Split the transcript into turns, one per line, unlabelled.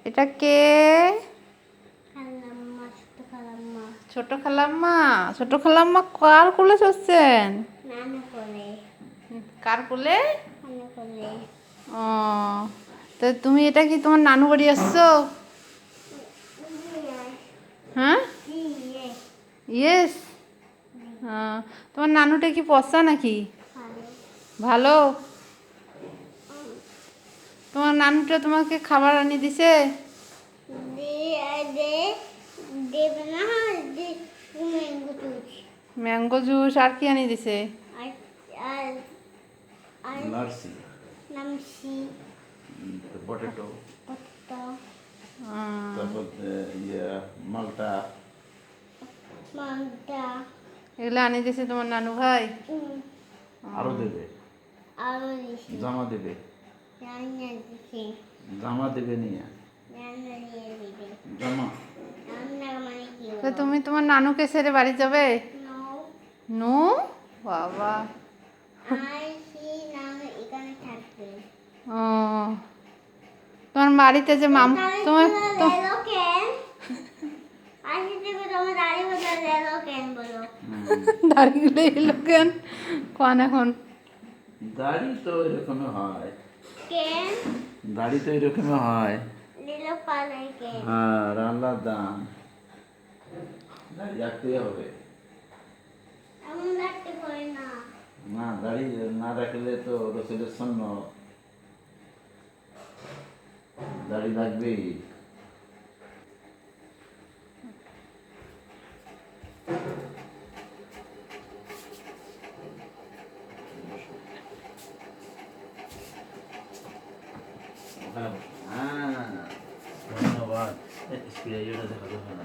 এটা কে?
খালাম্মা, ছোট খালাম্মা।
ছোট খালাম্মা। ছোট খালাম্মা কার কোলে চড়ছেন?
নানু কোলে।
কার কোলে?
নানু কোলে।
ও, তো তুমি এটা কি তোমার নানু বাড়ি আসছো? হ্যাঁ, ইয়েস। তোমার নানুটা কি পচা নাকি? ভালো। তোমার নানুটা তোমাকে খাবার আনিয়ে দিছে?
দেবে না, ম্যাঙ্গো জুস।
Mango juice. আর কি আনিয়ে দিছে?
আর আর আর
নার্সি,
নামসি,
পটেটো,
পত্তা,
তারপর মালটা।
মালটা।
এগুলো আনিয়ে দিছে তোমার নানু ভাই?
আরো দেবে,
আরো দিছি।
জামা দেবে,
রান্না দিছি।
জামা দেবে নিয়ে,
রান্না দিয়ে দিবে।
জামা।
রান্না মানে কি
তো
হলো?
তুমি তোমার নানুকে ছেড়ে বাড়ি যাবে?
No,
নো বাবা।
নানু এখানে থাকবে।
ও, তোমার বাড়িতে যে মাম তোমার তো
লেলো কেন? আসি থেকে তোমার দাড়ি বদলা লেলো কেন বলো?
দাড়িগুলো এলো কেন কোন এখন?
দাড়ি তো এরকমই হয়,
কেন?
দাড়ি তো এরকমই হয়।
লেলো পালাই কেন?
আর আল্লাহর দাম, দাড়ি রাখতেই হবে।
এমন রাখতে পারে না।
না, দাড়ি না রাখলে তো রসুলের সন্ন, দাড়ি লাগবেই। হ্যাঁ, ধন্যবাদ। স্প্রে দেখা যাবে না।